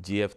JF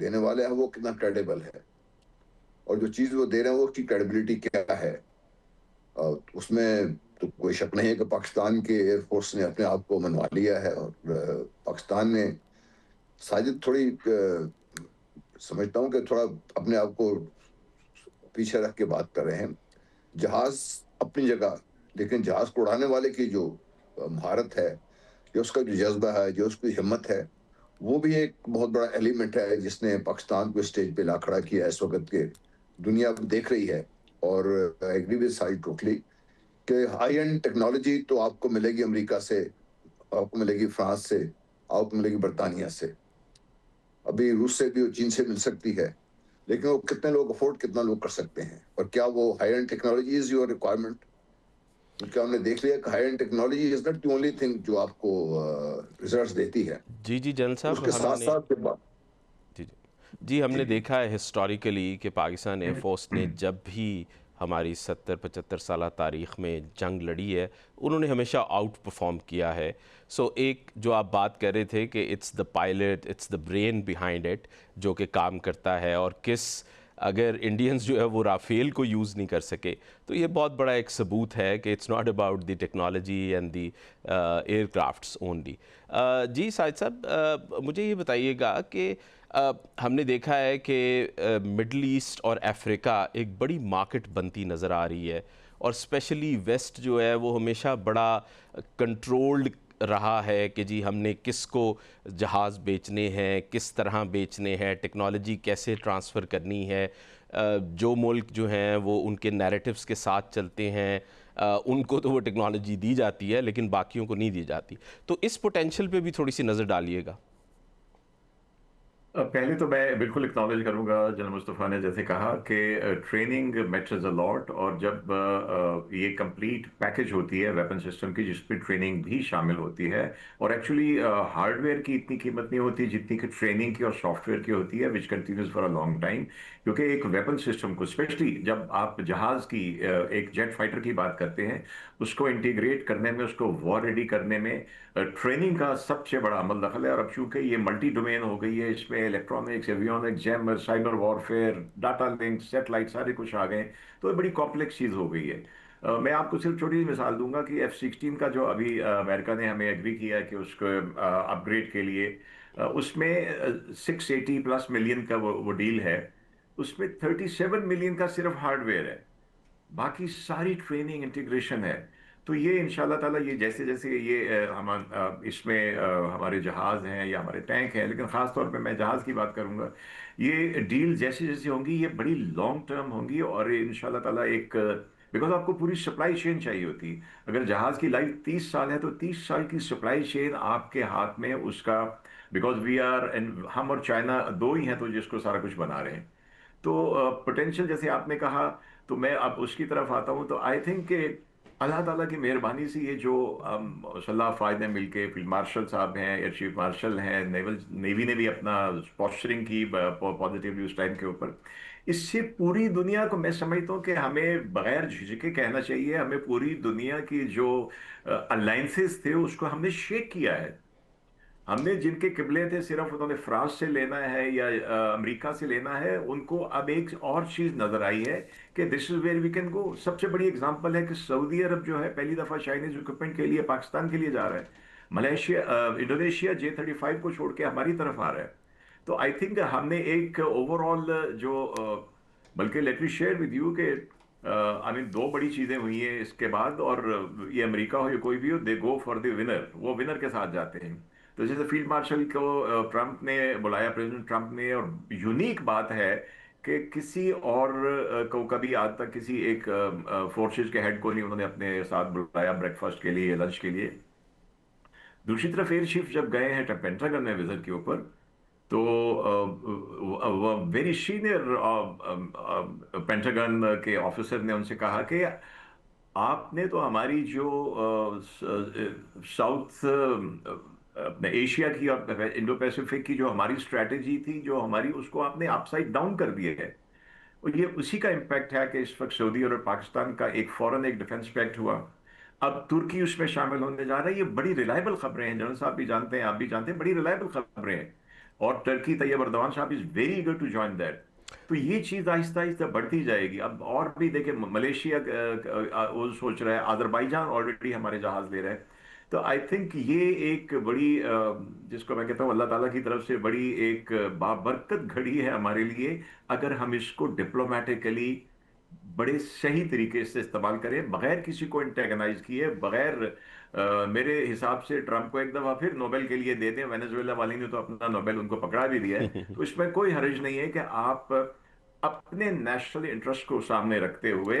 دینے والے ہیں وہ کتنا کریڈیبل ہے, اور جو چیز وہ دے رہے ہیں وہ اس کی کریڈیبلٹی کیا ہے. اس میں تو کوئی شک نہیں ہے کہ پاکستان کے ایئر فورس نے اپنے آپ کو منوا لیا ہے, اور پاکستان نے ساجد تھوڑی سمجھتا ہوں کہ تھوڑا اپنے آپ کو پیچھے رکھ کے بات کر رہے ہیں. جہاز اپنی جگہ, لیکن جہاز کو اڑانے والے کی جو مہارت ہے, جو اس کا جو جذبہ ہے, جو اس کی ہمت ہے, وہ بھی ایک بہت بڑا ایلیمنٹ ہے جس نے پاکستان کو اسٹیج پہ لا کھڑا کیا اس وقت کے دنیا دیکھ رہی ہے. اور ایگری ود سائڈ ٹوٹلی کہ ہائی اینڈ ٹیکنالوجی تو آپ کو ملے گی امریکہ سے, آپ کو ملے گی فرانس سے, آپ کو ملے گی برطانیہ سے, ابھی روس سے بھی, چین سے مل سکتی ہے, لیکن وہ کتنے لوگ افورڈ, کتنا لوگ کر سکتے ہیں, اور کیا وہ high and technology is your requirement. کیونکہ ہم نے دیکھ لیا کہ high and technology is not the only thing جو آپ کو ریزلٹس دیتی ہے. جی جی جنرل اس صاحب کے ہم ساتھ نے ساتھ جی جی ہم جی نے دیکھا ہے ہسٹوریکلی کہ پاکستان ایئر فورس نے جب بھی ہماری 70-75 سالہ تاریخ میں جنگ لڑی ہے انہوں نے ہمیشہ آؤٹ پرفارم کیا ہے. سو ایک جو آپ بات کر رہے تھے کہ it's the pilot, it's the brain behind it جو کہ کام کرتا ہے, اور اگر انڈینز جو ہے وہ رافیل کو یوز نہیں کر سکے تو یہ بہت بڑا ایک ثبوت ہے کہ it's not about the technology and the aircrafts only. جی ساجد صاحب مجھے یہ بتائیے گا کہ ہم نے دیکھا ہے کہ مڈل ایسٹ اور افریقہ ایک بڑی مارکیٹ بنتی نظر آ رہی ہے, اور اسپیشلی ویسٹ جو ہے وہ ہمیشہ بڑا کنٹرولڈ رہا ہے کہ جی ہم نے کس کو جہاز بیچنے ہیں, کس طرح بیچنے ہیں, ٹیکنالوجی کیسے ٹرانسفر کرنی ہے. جو ملک جو ہیں وہ ان کے نیریٹیوز کے ساتھ چلتے ہیں, ان کو تو وہ ٹیکنالوجی دی جاتی ہے لیکن باقیوں کو نہیں دی جاتی. تو اس پوٹینشیل پہ بھی تھوڑی سی نظر ڈالیے گا. پہلے تو میں بالکل اکنالج کروں گا جنرل مصطفیٰ نے جیسے کہا کہ ٹریننگ میٹرز اے لاٹ, اور جب یہ کمپلیٹ پیکج ہوتی ہے ویپن سسٹم کی جس پہ ٹریننگ بھی شامل ہوتی ہے, اور ایکچولی ہارڈ ویئر کی اتنی قیمت نہیں ہوتی جتنی کہ ٹریننگ کی اور سافٹ ویئر کی ہوتی ہے, which continues for a long time. کیونکہ ایک ویپن سسٹم کو اسپیشلی جب آپ جہاز کی ایک جیٹ فائٹر کی بات کرتے ہیں, اس کو انٹیگریٹ کرنے میں, اس کو وار ریڈی کرنے میں ٹریننگ کا سب سے بڑا عمل دخل ہے. اور اب چونکہ یہ ملٹی ڈومین ہو گئی ہے, اس میں electronics, avionics, jammer, cyber warfare, data link, satellite, سارے کچھ آ گئے, تو یہ بڑی کمپلیکس چیز ہو گئی ہے. میں آپ کو صرف چھوٹی سی مثال دوں گا کہ F-16 کا جو ابھی امریکہ نے ہمیں ایگری کیا ہے کہ اس کو اپ گریڈ کے لیے, اس میں 680+ ملین کا وہ ڈیل ہے, اس میں 37 ملین کا صرف ہارڈ ویئر ہے, باقی ساری ٹریننگ انٹیگریشن ہے. تو یہ ان شاء اللہ تعالیٰ یہ جیسے جیسے یہ اس میں ہمارے جہاز ہیں یا ہمارے ٹینک ہیں, لیکن خاص طور پہ میں جہاز کی بات کروں گا, یہ ڈیل جیسے جیسے ہوں گی یہ بڑی لانگ ٹرم ہوں گی, اور ان شاء اللہ تعالیٰ ایک بیکاز آپ کو پوری سپلائی چین چاہیے ہوتی. اگر جہاز کی لائف 30 سال ہے تو 30 سال کی سپلائی چین آپ کے ہاتھ میں, اس کا بیکاز ہم اور چائنا دو ہی ہیں تو جس کو سارا کچھ بنا رہے ہیں. تو پوٹینشیل جیسے آپ نے کہا, تو میں اب اس کی طرف آتا ہوں. تو آئی تھنک کہ اللہ تعالیٰ کی مہربانی سے یہ جو صلی اللہ فائد نے مل کے, فیلڈ مارشل صاحب ہیں, ایئر چیف مارشل ہیں, نیوی نے بھی اپنا پوسچرنگ کی پازیٹیولی اس ٹائم کے اوپر, اس سے پوری دنیا کو میں سمجھتا ہوں کہ ہمیں بغیر جھجکے کہنا چاہیے, ہمیں پوری دنیا کی جو الائنسز تھے اس کو ہم نے شیک کیا ہے. ہم نے جن کے قبلے تھے صرف انہوں نے فرانس سے لینا ہے یا امریکہ سے لینا ہے, ان کو اب ایک اور چیز نظر آئی ہے کہ دس is where we can go. سب سے بڑی اگزامپل ہے کہ سعودی عرب جو ہے پہلی دفعہ چائنیز اکوپمنٹ کے لیے پاکستان کے لیے جا رہا ہے, ملیشیا انڈونیشیا J-35 کو چھوڑ کے ہماری طرف آ رہا ہے. تو آئی تھنک ہم نے ایک اوور آل جو بلکہ let me share with you کہ دو بڑی چیزیں ہوئی ہیں اس کے بعد, اور یہ امریکہ ہو یا کوئی بھی ہو, دے گو فار دی ونر, وہ ونر کے ساتھ جاتے ہیں. تو جیسے فیلڈ مارشل کو ٹرمپ نے بلایا, پریزیڈنٹ ٹرمپ نے, اور یونیک بات ہے کہ کسی اور کو کبھی آج تک کسی ایک فورسز کے ہیڈ کو نہیں انہوں نے اپنے ساتھ بلایا بریک فاسٹ کے لیے, لنچ کے لیے. دوسری طرف ایئر چیف جب گئے ہیں پینٹاگن میں وزٹ کے اوپر, تو ویری سینئر پینٹاگن کے آفیسر نے ان سے کہا کہ آپ نے تو ہماری جو ساؤتھ اپنے ایشیا کی اور انڈو پیسیفک کی جو ہماری اسٹریٹجی تھی, جو ہماری, اس کو آپ نے اپ سائڈ ڈاؤن کر دیا ہے. اور یہ اسی کا امپیکٹ ہے کہ اس وقت سعودی اور پاکستان کا ایک فوراً ایک ڈیفنس پیکٹ ہوا, اب ترکی اس میں شامل ہونے جا رہا ہے. یہ بڑی ریلائبل خبریں ہیں, جنرل صاحب بھی جانتے ہیں, آپ بھی جانتے ہیں, بڑی ریلائبل خبریں ہیں. اور ٹرکی طیب اردوان صاحب is very eager to join that. تو یہ چیز آہستہ آہستہ بڑھتی جائے گی. اب اور بھی دیکھیں ملیشیا وہ سوچ رہا ہے, آذربائیجان آلریڈی ہمارے جہاز لے رہے ہیں. تو آئی تھنک یہ ایک بڑی جس کو میں کہتا ہوں اللہ تعالیٰ کی طرف سے بڑی ایک بابرکت گھڑی ہے ہمارے لیے, اگر ہم اس کو ڈپلومیٹیکلی بڑے صحیح طریقے سے استعمال کریں, بغیر کسی کو انٹیگنائز کیے, بغیر میرے حساب سے ٹرمپ کو ایک دفعہ پھر نوبل کے لیے دے دیں. وینزویلا والے نے تو اپنا نوبل ان کو پکڑا بھی دیا ہے, تو اس میں کوئی حرج نہیں ہے کہ آپ اپنے نیشنل انٹرسٹ کو سامنے رکھتے ہوئے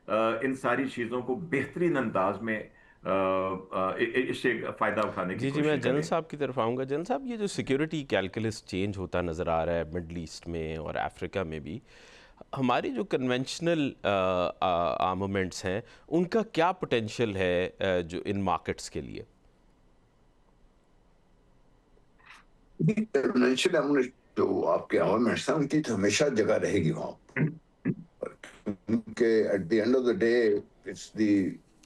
ان ساری چیزوں کو بہترین انداز میں اس سے فائدہ اٹھانے کی جی میں کوشش جنرل کریں. صاحب کی طرف آؤں گا. جنرل صاحب یہ جو سیکیورٹی کیلکولس چینج ہوتا نظر آ رہا ہے مڈل ایسٹ میں اور افریقہ میں بھی, ہماری جو کنونشنل آرمامنٹس ہیں ان کا کیا پوٹینشیل ہے جو ان مارکیٹس کے لیے؟ جو آپ کے آرمامنٹس ہیں ان کی تو ہمیشہ جگہ رہے گی وہاں, کیونکہ at the end of the day it's the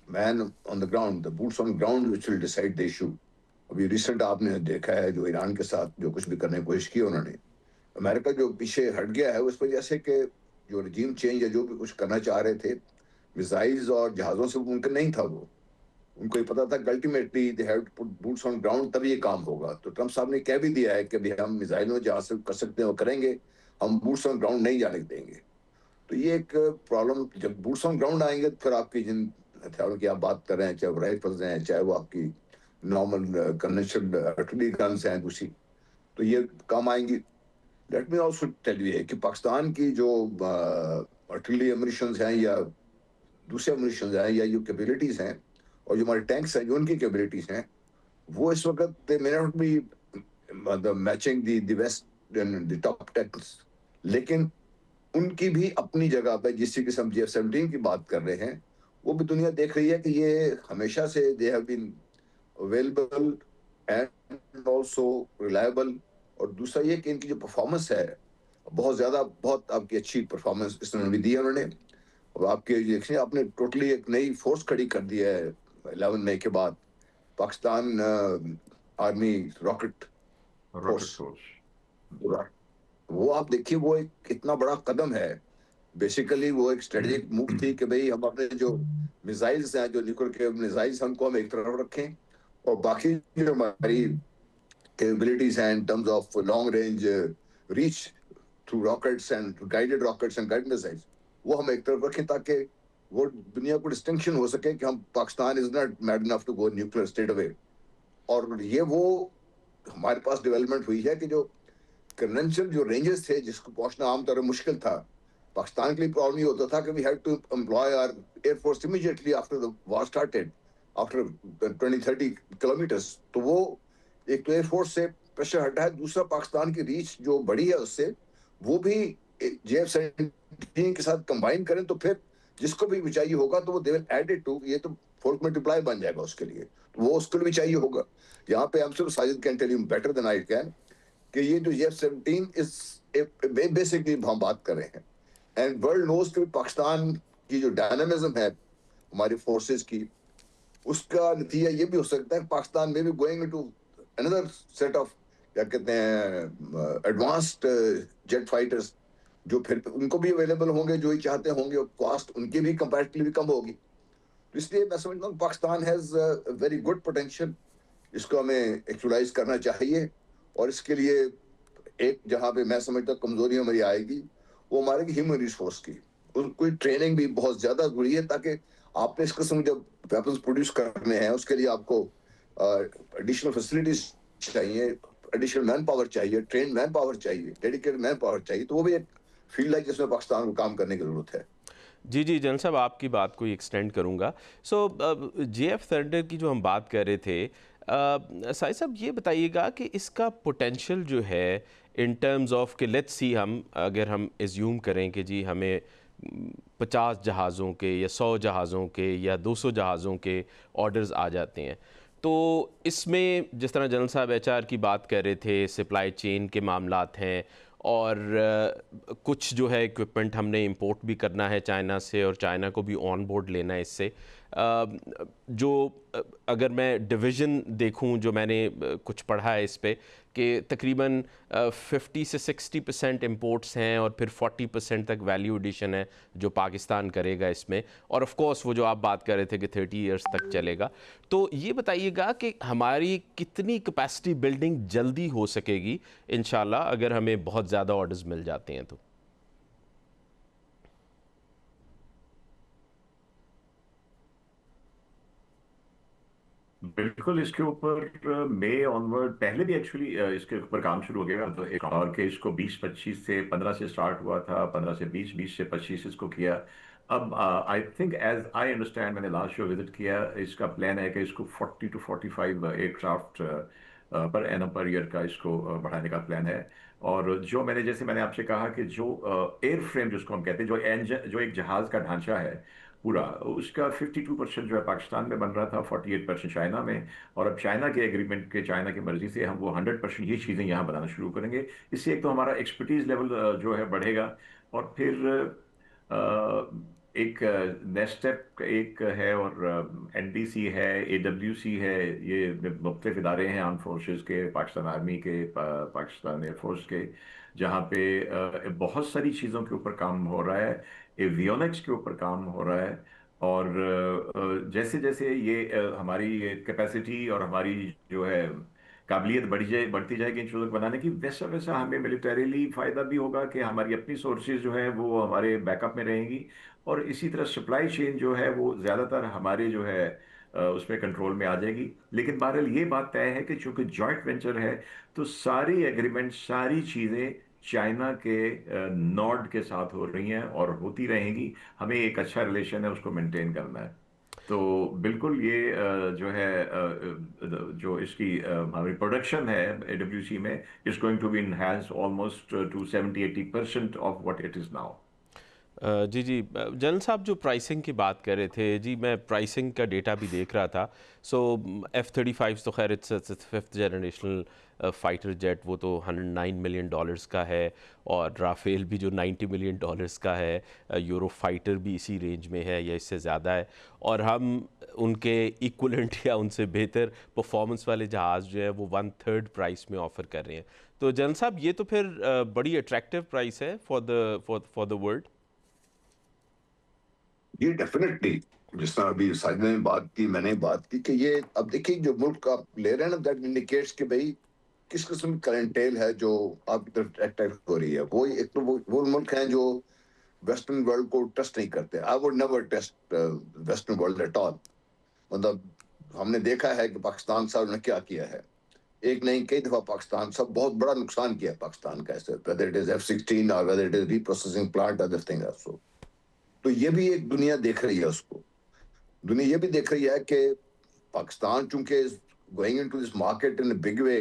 man on the ground, the boots on ground which will decide the issue. ابھی ریسنٹ آپ نے دیکھا ہے جو ایران کے ساتھ جو کچھ بھی کرنے کی کوشش کی انہوں نے, امریکہ جو پیچھے ہٹ گیا ہے اس وجہ سے کہ جو رجیم چینج ہے جو بھی کچھ کرنا چاہ رہے تھے میزائلز اور جہازوں سے ممکن نہیں تھا. وہ ان کو یہ پتا تھا کہ ultimately they have to put boots on ground, تب یہ کام ہوگا. تو ٹرمپ صاحب نے کہہ بھی دیا ہے کہ ہم میزائلوں جہاں سے کر سکتے ہیں وہ کریں گے, ہم بوٹس آن گراؤنڈ نہیں جانے دیں گے. تو یہ ایک پرابلم, جب بوٹس آن گراؤنڈ آئیں گے تو پھر آپ کی جن ہتھیاروں کی آپ بات کر رہے ہیں, چاہے وہ رائفلز ہیں, چاہے وہ آپ کی نارمل کنونشنل آرٹلری گنز ہیں دوسری, تو یہ کام آئیں گی. Let me also tell you کہ پاکستان کی جو آرٹلری امونیشنز ہیں یا دوسرے امونیشنز ہیں یا جو کیپیبلٹیز ہیں اور جو ہمارے ٹینکس ہیں جو ان کی کیپیبلٹیز ہیں, وہ اس وقت they may not be matching the west the top techs, لیکن ان کی بھی اپنی جگہ پہ, جس طریقے سے ہم F-17 کی بات کر رہے ہیں, وہ بھی دنیا دیکھ رہی ہے کہ یہ ہمیشہ سے they have been available and also reliable. اور دوسرا یہ کہ ان کی جو پرفارمنس ہے بہت زیادہ, بہت آپ کی اچھی پرفارمنس اس نے بھی دی ہے انہوں نے. اور آپ کے دیکھیں آپ نے ٹوٹلی ایک نئی فورس کھڑی کر دی ہے 11 مئی کے بعد, Pakistan army rocket rocket force. Force وہ آپ دیکھیے وہ ایک اتنا بڑا قدم ہے. بیسیکلی وہ ایک اسٹریٹجک موو تھی کہ بھئی ہم اپنے جو میزائلز ہیں, جو نیوکلیر کے میزائلز ہم کو ہم ایک طرف رکھیں, اور باقی جو ہماری کیپیبلٹیز ہیں in terms of long range reach through rockets and guided rockets and guide missiles, وہ ہم ایک طرف رکھیں تاکہ وہ دنیا کو ڈسٹنکشن ہو سکے کہ ہم Pakistan is not mad enough to go nuclear state away. اور یہ وہ ہمارے پاس ڈیولپمنٹ ہوئی ہے کہ جو کنونشنل جو رینجز تھے جس کو پہنچنا عام طور پر مشکل تھا, پاکستان کے لیے پرابلم یہ ہوتا تھا کہ we had to employ our air force immediately after the war started after 20-30 kilometres. تو وہ ایک تو ایئر فورس سے پریشر ہٹا ہے, دوسرا پاکستان کی ریچ جو بڑی ہے اس سے, وہ بھی F-17 کے ساتھ کمبائن کریں تو پھر جس کو بھی چاہیے ہوگا تو وہ دے ول ایڈ اٹ ٹو, یہ تو فورس ملٹیپلائی بن جائے گا اس کے لیے, تو وہ اس کو بھی چاہیے ہوگا. یہاں پہ ہم صرف Sajid can tell you better than I can کہ یہ جو F-17 اس بیسکلی ہم بات کر رہے ہیں, اینڈ ورلڈ نوز کہ پاکستان کی جو ڈائنامزم ہے ہماری فورسز کی, اس کا نتیجہ یہ بھی ہو سکتا ہے کہ پاکستان میں بھی going into another set of کیا کہتے ہیں ایڈوانسڈ جیٹ فائٹرز, جو پھر ان کو بھی اویلیبل ہوں گے جو ہی چاہتے ہوں گے, اور کاسٹ ان کی بھی کمپیریٹیولی کم ہوگی. تو اس لیے میں سمجھتا ہوں Pakistan has very good potential, اس کو ہمیں ایکچولائز کرنا چاہیے. اور اس کے لیے ایک جہاں پہ میں سمجھتا ہوں کمزوری ہماری آئے گی وہ ہمارے ہیومن ریسورس کی, ان کو ٹریننگ بھی بہت زیادہ ضروری ہے, تاکہ آپ نے اس قسم جب ویپنز پروڈیوس کرنے ہیں اس کے لیے آپ کو ایڈیشنل فیسلٹیز چاہیے, ایڈیشنل مین پاور چاہیے, ٹرینڈ مین پاور چاہیے, ڈیڈیکیٹڈ مین پاور چاہیے. تو وہ بھی ایک فیلڈ ہے جس میں پاکستان کو کام کرنے کی ضرورت ہے. جی جنرل صاحب آپ کی بات کو ایکسٹینڈ کروں گا. سو F-13 کی جو ہم بات کر رہے تھے, سائی صاحب یہ بتائیے گا کہ اس کا پوٹینشیل جو ہے ان ٹرمز آف کہ لیٹس سی ہم اگر ہم ایزیوم کریں کہ جی ہمیں 50 جہازوں کے یا 100 جہازوں کے یا 200 جہازوں کے آرڈرز آ جاتے ہیں, تو اس میں جس طرح جنرل صاحب HR کی بات کر رہے تھے, سپلائی چین کے معاملات ہیں, اور کچھ جو ہے ایکوپمنٹ ہم نے امپورٹ بھی کرنا ہے چائنا سے, اور چائنا کو بھی آن بورڈ لینا ہے اس سے. جو اگر میں ڈویژن دیکھوں جو میں نے کچھ پڑھا ہے اس پہ کہ تقریباً 50 سے 60% امپورٹس ہیں اور پھر 40% تک ویلیو ایڈیشن ہے جو پاکستان کرے گا اس میں، اور آف کورس وہ جو آپ بات کر رہے تھے کہ 30 ایئرس تک چلے گا. تو یہ بتائیے گا کہ ہماری کتنی کیپیسٹی بلڈنگ جلدی ہو سکے گی انشاءاللہ اگر ہمیں بہت زیادہ آرڈرز مل جاتے ہیں تو؟ بالکل اس کے اوپر مئی آنورڈ پہلے بھی ایکچولی اس کے اوپر کام شروع ہو گیا تو ایک اور کہ اس کو 20-25 سے 15 سے سٹارٹ ہوا تھا، 15 سے 20، 20 سے 25 اس کو کیا. اب I think as I understand, میں نے لاسٹ شو وزٹ کیا، اس کا پلان ہے کہ اس کو 40 to 45 ایئر کرافٹ پر اینم پر ایئر کا اس کو بڑھانے کا پلان ہے. اور جو جیسے میں نے آپ سے کہا کہ جو ایئر فریم جس کو ہم کہتے ہیں، جو انجن، جو ایک جہاز کا ڈھانچہ ہے پورا، اس کا 52% جو ہے پاکستان میں بن رہا تھا، 48% چائنا میں. اور اب چائنا کے ایگریمنٹ کے، چائنا کی مرضی سے ہم وہ 100% یہ چیزیں یہاں بنانا شروع کریں گے. اس سے ایک تو ہمارا ایکسپرٹیز لیول جو ہے بڑھے گا، اور پھر ایک نیسٹپ ایک ہے، اور این ڈی سی ہے، اے ڈبلیو سی ہے. یہ مختلف ادارے ہیں آرم فورسز کے، پاکستان آرمی کے، پاکستان ایئر فورس کے، جہاں پہ بہت ساری چیزوں کے اوپر کام ہو رہا ہے. ایویونکس کے اوپر کام ہو رہا ہے. اور جیسے جیسے یہ ہماری کیپیسٹی اور ہماری جو ہے قابلیت بڑھتی جائے گی ان چیزوں کو بنانے کی، ویسا ویسا ہمیں ملیٹریلی فائدہ بھی ہوگا کہ ہماری اپنی سورسز جو ہیں وہ ہمارے بیک اپ میں رہیں گی. اور اسی طرح سپلائی چین جو ہے وہ زیادہ تر ہمارے جو ہے اس میں کنٹرول میں آ جائے گی. لیکن بہرحال یہ بات طے ہے کہ چونکہ جوائنٹ وینچر ہے تو ساری ایگریمنٹ، ساری چیزیں چائنا کے نوڈ کے ساتھ ہو رہی ہیں اور ہوتی رہیں گی. ہمیں ایک اچھا ریلیشن ہے، اس کو مینٹین کرنا ہے. تو بالکل یہ جو ہے جو اس کی ہماری پروڈکشن ہے اے ڈبلیو سی میں، is going to be enhance almost to 70-80% of what it is now. جی جی جنرل صاحب، جو پرائسنگ کی بات کر رہے تھے، جی میں پرائسنگ کا ڈیٹا بھی دیکھ رہا تھا. سو F-35 تو خیر it's 5th generational fighter jet, وہ تو $109 ملین کا ہے، اور رافیل بھی جو $90 ملین کا ہے، یورو فائٹر بھی اسی رینج میں ہے یا اس سے زیادہ ہے، اور ہم ان کے ایکولنٹ یا ان سے بہتر پرفارمنس والے جہاز جو ہے وہ 1/3 پرائس میں آفر کر رہے ہیں. تو جنرل صاحب یہ تو پھر بڑی اٹریکٹیو پرائس ہے فار دا ورلڈ. یہ ڈیفینیٹلی، جس طرح ابھی ساجد نے بات کی، میں نے بات کی کہ یہ اب دیکھیے جو ملک آپ لے رہے ہیں نا، دیٹ انڈیکیٹس کہ بھائی کس قسم کی کرنٹیل ہے جو آپ کی طرف اٹریکٹ ہو رہی ہے. وہ ایک تو وہ ملک ہیں جو ویسٹرن ورلڈ کو ٹرسٹ نہیں کرتے. I would never trust western world at all. مطلب ہم نے دیکھا ہے کہ پاکستان صاحب نے کیا کیا ہے. ایک نہیں کئی دفعہ پاکستان صاحب بہت بڑا نقصان کیا ہے پاکستان کا، ایسے whether it is F-16 or whether it is reprocessing plant, other thing also. تو یہ بھی ایک دنیا دیکھ رہی ہے اس کو. دنیا یہ بھی دیکھ رہی ہے کہ پاکستان چونکہ going into this market in big way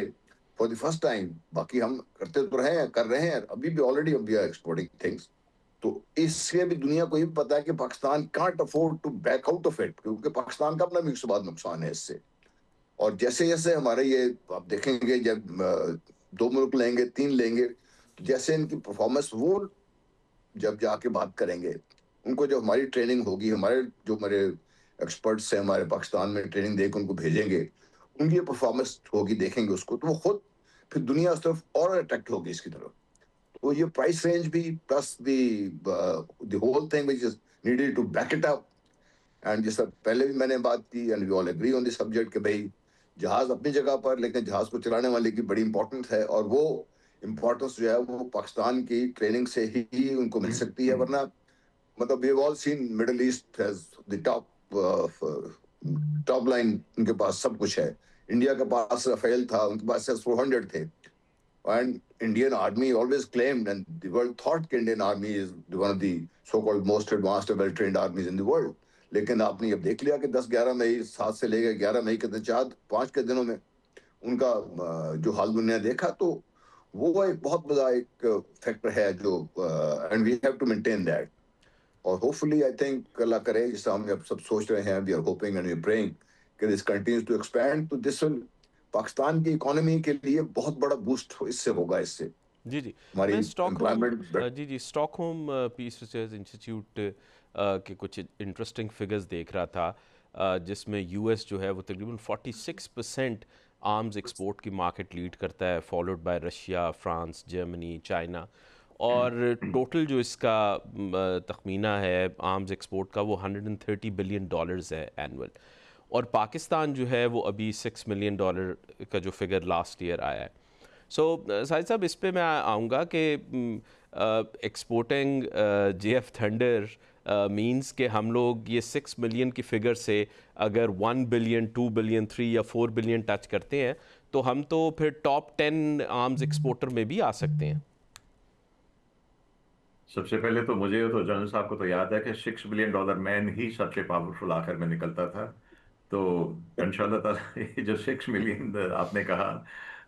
for the first time. باقی ہم کرتے تو رہے ہیں، کر رہے ہیں ابھی بھی، already we are exporting things. تو اس سے بھی دنیا کو یہ پتا ہے کہ Pakistan can't afford to back out of it, کیونکہ پاکستان کا اپنا بھی اس کے بعد نقصان ہے اس سے. اور جیسے جیسے ہمارے یہ آپ دیکھیں گے، جب 2 ملک لیں گے، 3 لیں گے، جیسے ان کی پرفارمنس وہ جب جا کے بات کریں گے، ان کو جو ہماری ٹریننگ ہوگی، ہمارے ایکسپرٹس ہیں ہمارے پاکستان میں ٹریننگ دے کے ان کو بھیجیں گے، ان کی پرفارمنس ہوگی، دیکھیں گے اس کو، تو وہ خود پھر دنیا اس طرف اور اٹریکٹ ہوگی اس کی طرف. تو یہ پرائس رینج بھی plus the whole thing which is needed to back it up. And جیسا پہلے بھی میں نے بات کی، and we all agree on the subject کہ بھائی جہاز اپنی جگہ پر، لیکن جہاز کو چلانے والے کی بڑی امپورٹنس ہے، اور وہ امپورٹنس جو ہے وہ پاکستان کی ٹریننگ سے ہی ان کو مل سکتی ہے. ورنہ مطلب we have all seen Middle East has the top line, ان کے پاس سب کچھ ہے. انڈیا کے پاس رافیل تھا، ان کے پاس 400 تھے. And Indian Army always claimed, and the world thought that Indian Army is one of the so-called most advanced and well-trained armies in the world. لیکن آپ نے اب دیکھ لیا کہ 10-11 مئی، 7 سے لے کے 11 مئی کے 4-5 کے دنوں میں ان کا جو حال دنیا دیکھا، تو وہ ایک بہت بڑا ایک فیکٹر ہے جو and we have to maintain that. اور ہوپ فلی آئی تھنک اللہ کرے، جس طرح ہم اب سب سوچ رہے ہیں، we are hoping and we are praying کہ دس کنٹینیوز ٹو ایکسپینڈ، تو دس ول پاکستان کی اکانومی کے لیے بہت بڑا بوسٹ اس سے ہوگا. اس سے جی جی ہماری میں امپلائمنٹ. اسٹاک ہوم پیس ریسرچ انسٹیٹیوٹ کے کچھ انٹرسٹنگ فگرز دیکھ رہا تھا. جس میں یو ایس جو ہے وہ تقریباً 46% آرمز ایکسپورٹ کی مارکیٹ لیڈ کرتا ہے، followed by Russia, France, Germany, China. اور ٹوٹل جو اس کا تخمینہ ہے آرمز ایکسپورٹ کا وہ $130 بلین ہے اینول. اور پاکستان جو ہے وہ ابھی $6 ملین کا جو فگر لاسٹ ایئر آیا ہے. سو ساجد صاحب اس پہ میں آؤں گا کہ exporting J F Thunder means کہ ہم لوگ یہ 6 ملین کی فگر سے اگر 1 بلین 2 بلین 3 یا 4 بلین ٹچ کرتے ہیں تو ہم تو پھر ٹاپ 10 آرمز ایکسپورٹر میں بھی آ سکتے ہیں. سب سے پہلے تو مجھے تو جنرل صاحب کو تو یاد ہے کہ $6 بلین مین ہی سب سے پاورفل آخر میں نکلتا تھا. تو ان شاء اللہ تعالیٰ یہ جو 6 ملین آپ نے کہا،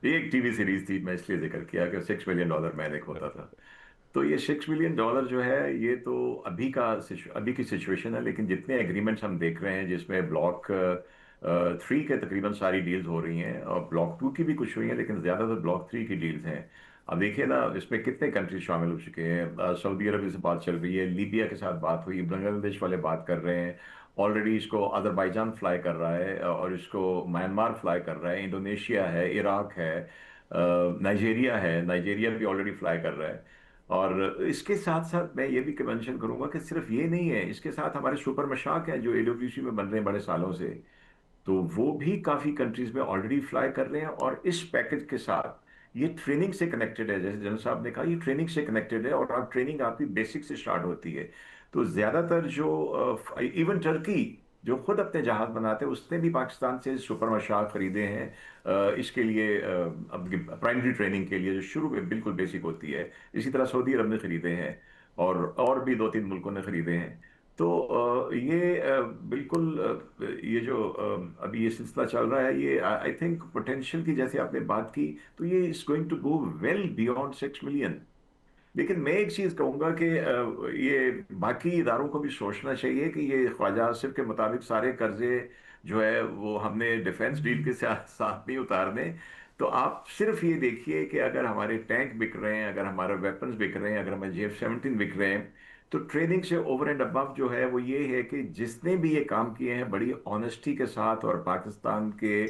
یہ ایک ٹی وی سیریز تھی، میں اس لیے ذکر کیا کہ $6 ملین مین ایک ہوتا تھا. تو یہ $6 ملین جو ہے یہ تو ابھی کی سچویشن ہے. لیکن جتنے ایگریمنٹس ہم دیکھ رہے ہیں جس میں بلاک 3 کے تقریباً ساری ڈیلز ہو رہی ہیں اور بلاک 2 کی بھی کچھ ہوئی ہیں، لیکن زیادہ تر بلاک 3 کی ڈیلز ہیں. اب دیکھیے نا اس میں کتنے کنٹریز شامل ہو چکے ہیں. سعودی عرب سے بات چل رہی ہے، لیبیا کے ساتھ بات ہوئی، بنگلہ دیش والے بات کر رہے ہیں، آلریڈی اس کو آذربائیجان فلائی کر رہا ہے اور اس کو میانمار فلائی کر رہا ہے، انڈونیشیا ہے، عراق ہے، نائجیریا بھی آلریڈی فلائی کر رہا ہے. اور اس کے ساتھ ساتھ میں یہ بھی مینشن کروں گا کہ صرف یہ نہیں ہے، اس کے ساتھ ہمارے سپر مشاق ہیں جو AWC میں بن رہے ہیں بڑے سالوں سے، تو وہ بھی کافی کنٹریز میں آلریڈی فلائی کر رہے ہیں. اور اس پیکج کے ساتھ یہ ٹریننگ سے کنیکٹڈ ہے، جیسے جنرل صاحب نے کہا یہ ٹریننگ سے کنیکٹڈ ہے، اور آپ ٹریننگ آپ کی بیسک سے سٹارٹ ہوتی ہے. تو زیادہ تر جو ایون ٹرکی جو خود اپنے جہاز بناتے ہیں اس نے بھی پاکستان سے سپر مشاق خریدے ہیں اس کے لیے، پرائمری ٹریننگ کے لیے جو شروع میں بالکل بیسک ہوتی ہے. اسی طرح سعودی عرب نے خریدے ہیں اور بھی 2-3 ملکوں نے خریدے ہیں. تو یہ بالکل یہ جو ابھی یہ سلسلہ چل رہا ہے، یہ آئی تھنک پوٹینشیل کی جیسے آپ نے بات کی تو یہ is going to go well beyond 6 million. لیکن میں ایک چیز کہوں گا کہ یہ باقی اداروں کو بھی سوچنا چاہیے کہ یہ خواجہ آصف کے مطابق سارے قرضے جو ہے وہ ہم نے ڈیفنس ڈیل کے ساتھ نہیں اتارنے. تو آپ صرف یہ دیکھیے کہ اگر ہمارے ٹینک بک رہے ہیں، اگر ہمارے ویپنز بک رہے ہیں، اگر ہمارے JF-17 بک رہے ہیں، تو ٹریننگ سے اوور اینڈ ابو جو ہے وہ یہ ہے کہ جس نے بھی یہ کام کیے ہیں بڑی آنیسٹی کے ساتھ اور پاکستان کے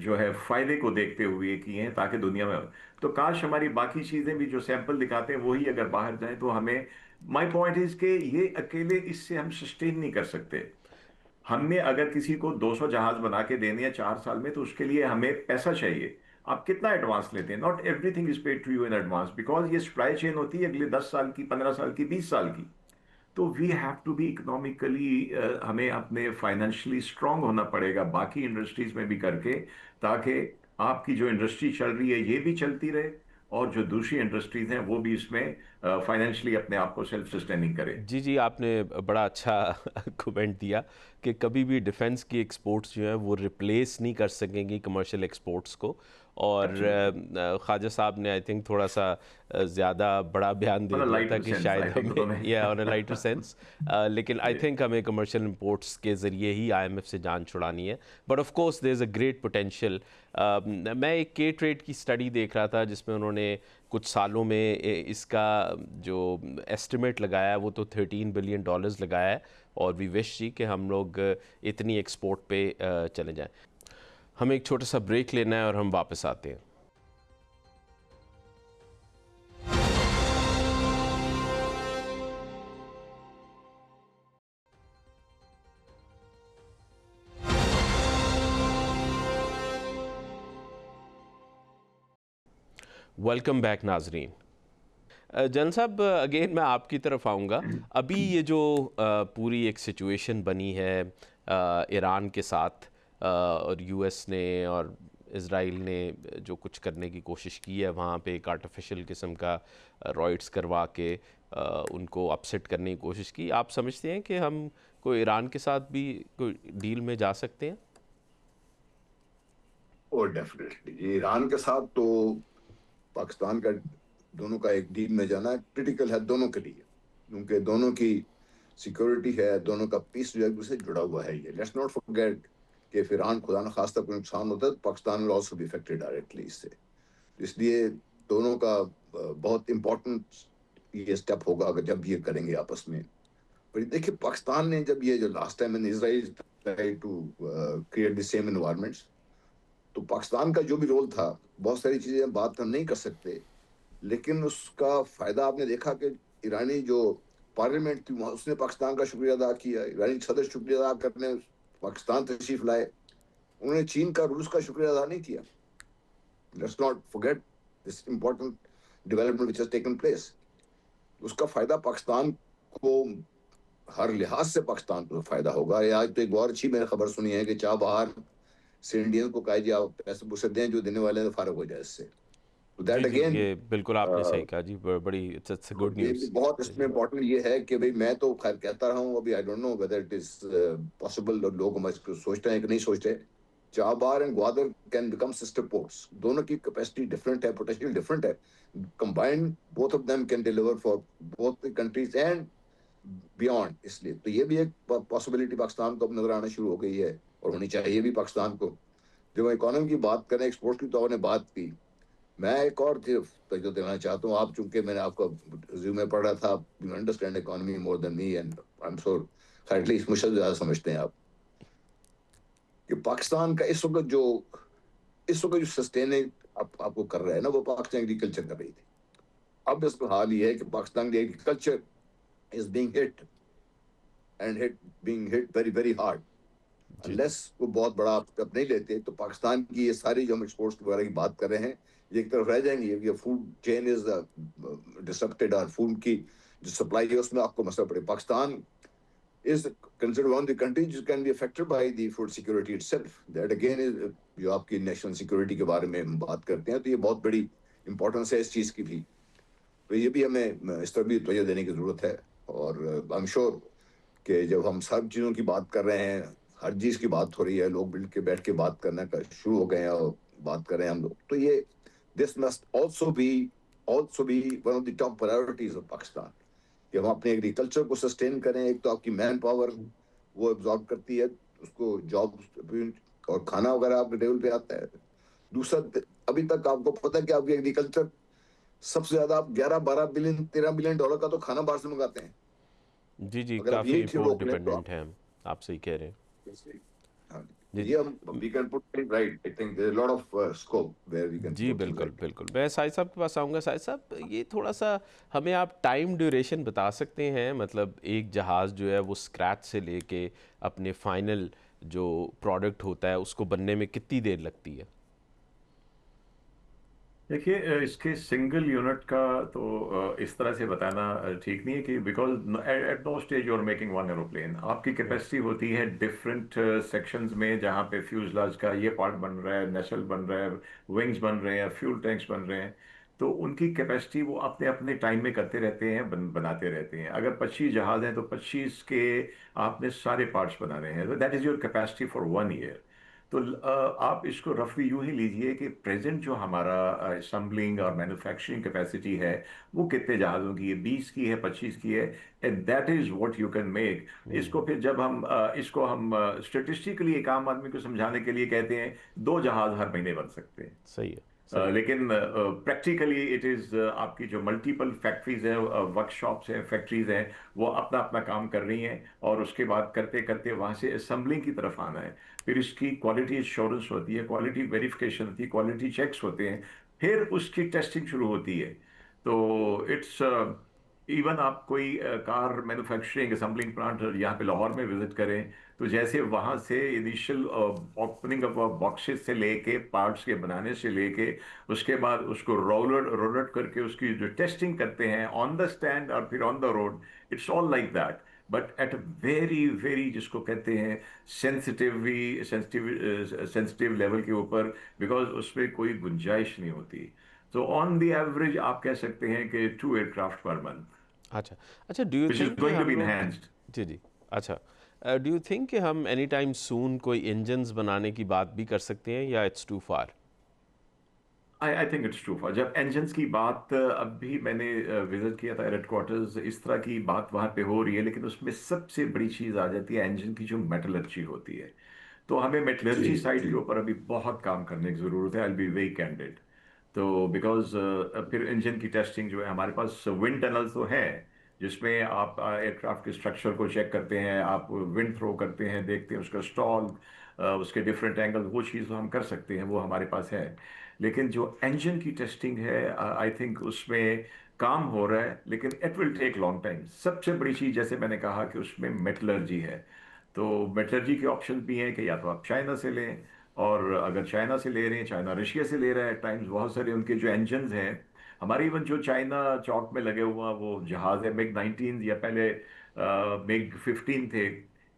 جو ہے فائدے کو دیکھتے ہوئے کیے ہیں تاکہ دنیا میں. تو کاش ہماری باقی چیزیں بھی جو سیمپل دکھاتے ہیں وہی اگر باہر جائیں تو ہمیں، مائی پوائنٹ از کہ یہ اکیلے اس سے ہم سسٹین نہیں کر سکتے. ہم نے اگر کسی کو 200 جہاز بنا کے دینے ہیں 4 سال میں تو اس کے لیے ہمیں پیسہ چاہیے. آپ کتنا ایڈوانس لیتے ہیں؟ Not everything is paid to you in advance, because یہ سپلائی چین ہوتی ہے اگلے 10 سال کی، 15 سال کی، 20 سال کی. تو we have to be economically, ہمیں اپنے فائنینشلی اسٹرانگ ہونا پڑے گا باقی انڈسٹریز میں بھی کر کے، تاکہ آپ کی جو انڈسٹری چل رہی ہے یہ بھی چلتی رہے اور جو دوسری انڈسٹریز ہیں وہ بھی اس میں فائنینشلی اپنے آپ کو سیلف سسٹیننگ کرے. جی آپ نے بڑا اچھا کومنٹ دیا کہ کبھی بھی ڈیفنس کی ایکسپورٹس جو ہیں وہ ریپلیس نہیں کر سکیں گی کمرشل ایکسپورٹس کو. اور خواجہ صاحب نے آئی تھنک تھوڑا سا زیادہ بڑا بیان دے دیا تھا کہ شاید ہمیں یا آن اے لائٹر سینس، لیکن آئی تھنک ہمیں کمرشل امپورٹس کے ذریعے ہی IMF سے جان چھڑانی ہے. But of course there is a great potential. میں ایک کے ٹریڈ کی اسٹڈی دیکھ رہا تھا جس میں انہوں نے کچھ سالوں میں اس کا جو ایسٹیمیٹ لگایا وہ تو $13 بلین لگایا ہے. اور وی وش جی کہ ہم لوگ اتنی ایکسپورٹ پہ چلے جائیں. ہمیں ایک چھوٹا سا بریک لینا ہے اور ہم واپس آتے ہیں. ویلکم بیک ناظرین. جنرل صاحب اگین میں آپ کی طرف آؤں گا. ابھی یہ جو پوری ایک سچویشن بنی ہے ایران کے ساتھ، اور US نے اور اسرائیل نے جو کچھ کرنے کی کوشش کی ہے وہاں پہ ایک آرٹیفیشل قسم کا رائٹس کروا کے ان کو اپسیٹ کرنے کی کوشش کی، آپ سمجھتے ہیں کہ ہم کوئی ایران کے ساتھ بھی کوئی ڈیل میں جا سکتے ہیں؟ اور ڈیفینیٹلی ایران کے ساتھ تو پاکستان کا دونوں کا ایک ڈیل میں جانا کرٹیکل ہے دونوں کے لیے، کیونکہ دونوں کی سیکورٹی ہے، دونوں کا پیس جو ہے سے جڑا ہوا ہے. یہ لیٹس ناٹ فارگیٹ کہ ایران خدا نخواستہ کوئی نقصان ہوتا ہے تو Pakistan will also be affected directly اس سے. اس لیے دونوں کا بہت امپورٹنٹ یہ اسٹیپ ہوگا اگر جب یہ کریں گے آپس میں. دیکھیے پاکستان نے جب یہ جو last time Israel try to create the same environments, تو پاکستان کا جو بھی رول تھا، بہت ساری چیزیں بات ہم نہیں کر سکتے، لیکن اس کا فائدہ آپ نے دیکھا کہ ایرانی جو پارلیمنٹ تھی اس نے پاکستان کا شکریہ ادا کیا، ایرانی صدر شکریہ ادا کرنے پاکستان تشریف لائے، انہوں نے چین کا روس کا شکریہ ادا نہیں کیا. Let's not forget this important development which has taken place. اس کا فائدہ پاکستان کو ہر لحاظ سے پاکستان کو فائدہ ہوگا. آج تو ایک اور اچھی میں نے خبر سنی ہے کہ چابہار سے انڈین کو کہا جی آپ پیسے پوسے دیں، جو دینے والے ہیں فارغ ہو جائے اس سے. تو جی دیٹ جی، اگین یہ بالکل آپ نے صحیح کہا جی، بڑی اٹس گڈ یہ بھی نیوز. بہت اس میں امپورٹنٹ یہ ہے کہ بھئی میں تو خیر کہتا رہا ہوں، ابھی I don't know whether it is possible, اور لوگ سوچتے ہیں کہ نہیں سوچتے. Chabahar and Gwadar can become sister ports. دونوں کی کیپیسٹی ڈفرنٹ ہے، پوٹینشیل ڈفرنٹ ہے. Combined both of them can deliver for both countries and beyond. اس لیے تو یہ بھی ایک پاسبلٹی پاکستان کو اب نظر آنا شروع ہو گئی ہے، اور ہونی چاہیے بھی پاکستان کو. جب اکانومی کی بات کریں، ایکسپورٹ کی تو آپ نے بات کی، میں ایک اور توجہ دینا چاہتا ہوں. آپ چونکہ میں نے آپ کا ریزیومے پڑھ رہا تھا، you understand economy more than me and I am sure at least مجھ سے زیادہ سمجھتے ہیں آپ کہ پاکستان کا اس وقت جو سسٹین آپ کو کر رہا ہے نا، وہ پاکستان ایگریکلچر کر رہی تھی. اب اس کا حال یہ ہے کہ پاکستان کی agriculture is being hit and being hit very very hard. جی انلیس وہ بہت بڑا اسٹیپ نہیں لیتے تو پاکستان کی یہ ساری جو ہم ایکسپورٹس وغیرہ کی بات کر رہے ہیں یہ ایک طرف رہ جائیں گے. یہ فوڈ چین از ڈسرپٹیڈ، اور فوڈ کی جو سپلائی ہے اس میں آپ کو مسئلہ پڑے. Pakistan is considered one of the countries which can be affected by the food security itself. That again is جو آپ کی نیشنل سیکورٹی کے بارے میں ہم بات کرتے ہیں تو یہ بہت بڑی امپورٹنس ہے اس چیز کی بھی. تو یہ بھی ہمیں اس طرح بھی توجہ دینے کی ضرورت ہے. اور آئی ایم شیور کہ جب ہم سب چیزوں کی بات کر رہے ہیں، ہر چیز کی بات ہو رہی ہے، لوگ مل کے بیٹھ کے بات کرنا کا شروع ہو گئے ہیں اور بات کر رہے ہیں ہم لوگ، تو یہ this must also be one of the top priorities of Pakistan کہ ہم اپنے ایگریکلچر کو سسٹین کریں. ایک تو آپ کی مین پاور وہ ایبزارب کرتی ہے اس کو جاب اور کھانا وغیرہ آپ کے ٹیبل پہ آتا ہے. دوسرا ابھی تک آپ کو پتہ ہے کہ آپ کی ایگریکلچر سب سے زیادہ آپ 11-12 بلین $13 بلین کا تو کھانا باہر سے منگاتے ہیں. جی جی، اگر آپ کافی یہی چیز امپورٹ روک لیں تو ڈپینڈنٹ ہیں ہم. آپ صحیح کہہ رہے ہیں. ہاں جی جی. یہ ہم we can put it right. I think there lot of scope where we can جی پٹ تھنگز بالکل رائٹ. بالکل. میں ساجد صاحب کے پاس آؤں گا. ساجد صاحب یہ تھوڑا سا ہمیں آپ ٹائم ڈیوریشن بتا سکتے ہیں، مطلب ایک جہاز جو ہے وہ اسکریچ سے لے کے اپنے فائنل جو پروڈکٹ ہوتا ہے اس کو بننے میں کتنی دیر لگتی ہے؟ دیکھیے اس کے سنگل یونٹ کا تو اس طرح سے بتانا ٹھیک نہیں ہے کہ because at no stage you are making one aeroplane. آپ کی کیپیسٹی ہوتی ہے ڈفرینٹ سیکشنز میں، جہاں پہ فیوزلاج کا یہ پارٹ بن رہا ہے، نیشل بن رہا ہے، ونگز بن رہے ہیں، فیول ٹینکس بن رہے ہیں. تو ان کی کیپیسٹی وہ اپنے اپنے ٹائم میں کرتے رہتے ہیں، بناتے رہتے ہیں. اگر 25 جہاز ہیں تو 25 کے آپ نے سارے پارٹس بنانے ہیں. That is your capacity for 1 year. تو آپ اس کو رفلی یوں ہی لیجئے کہ پریزنٹ جو ہمارا اسمبلنگ اور مینوفیکچرنگ کیپیسٹی ہے وہ کتنے جہازوں کی ہے؟ 20 کی ہے، 25 کی ہے. And that is what you can make. اس کو پھر جب ہم اس کو ہم اسٹیٹسٹیکلی ایک عام آدمی کو سمجھانے کے لیے کہتے ہیں 2 جہاز ہر مہینے بن سکتے ہیں. صحیح ہے. صحیح. لیکن پریکٹیکلی اٹ از آپ کی جو ملٹیپل فیکٹریز ہیں، ورک شاپس ہیں، فیکٹریز ہیں، وہ اپنا اپنا کام کر رہی ہیں، اور اس کے بعد کرتے کرتے وہاں سے اسمبلنگ کی طرف آنا ہے. پھر اس کی کوالٹی ایشورنس ہوتی ہے، کوالٹی ویریفیکیشن ہوتی ہے، کوالٹی چیکس ہوتے ہیں، پھر اس کی ٹیسٹنگ شروع ہوتی ہے. تو اٹس ایون آپ کوئی کار مینوفیکچرنگ اسمبلنگ پلانٹ یہاں پہ لاہور میں وزٹ کریں تو جیسے وہاں سے انیشیل اوپننگ آف باکسز سے لے کے پارٹس کے بنانے سے لے کے اس کے بعد اس کو رولٹ کر کے اس کی جو ٹیسٹنگ کرتے ہیں آن دا اسٹینڈ اور پھر on the road, it's all like that. But at a very very جس کو کہتے ہیں سینسٹیو لیول کے اوپر، بیکاز اس پہ کوئی گنجائش نہیں ہوتی. تو آن دی ایوریج آپ کہہ سکتے ہیں کہ 2 ایئرکرافٹ پر منتھ اچھا اچھا. Do you which is think کہ going to ہم be لوگ enhanced. جی جی اچھا ڈو یو تھنک کہ ہم اینی ٹائم سون کوئی انجنز بنانے کی بات بھی کر سکتے ہیں یا it's too far? I think it's true far. جب انجنس کی بات اب بھی میں نے وزٹ کیا تھا ہیڈ کوارٹرز، اس طرح کی بات وہاں پہ ہو رہی ہے، لیکن اس میں سب سے بڑی چیز آ جاتی ہے انجن کی جو میٹلرجی ہوتی ہے. تو ہمیں میٹلرجی جی سائڈ جی کے اوپر ابھی بہت کام کرنے کی ضرورت ہے. آئی بی ویری کینڈیڈ. تو بیکاز پھر انجن کی ٹیسٹنگ جو ہے ہمارے پاس ونڈ ٹنل تو ہے، جس میں آپ ایئر کرافٹ کے اسٹرکچر کو چیک کرتے ہیں, آپ ونڈ تھرو کرتے ہیں, دیکھتے ہیں اس کا اسٹال, اس کے ڈفرینٹ اینگل, وہ چیز تو ہم کر سکتے ہیں, وہ ہمارے پاس ہے. لیکن جو انجن کی ٹیسٹنگ ہے, آئی تھنک اس میں کام ہو رہا ہے, لیکن it will take long time. سب سے بڑی چیز جیسے میں نے کہا کہ اس میں میٹلرجی ہے. تو میٹلرجی کے آپشن بھی ہیں کہ یا تو آپ چائنا سے لیں, اور اگر چائنا سے لے رہے ہیں, چائنا رشیا سے لے رہا ہے ٹائمز, بہت سارے ان کے جو انجنز ہیں, ہمارے ایون جو چائنا چوک میں لگے ہوا وہ جہاز ہے میگ 19 یا پہلے میگ 15 تھے,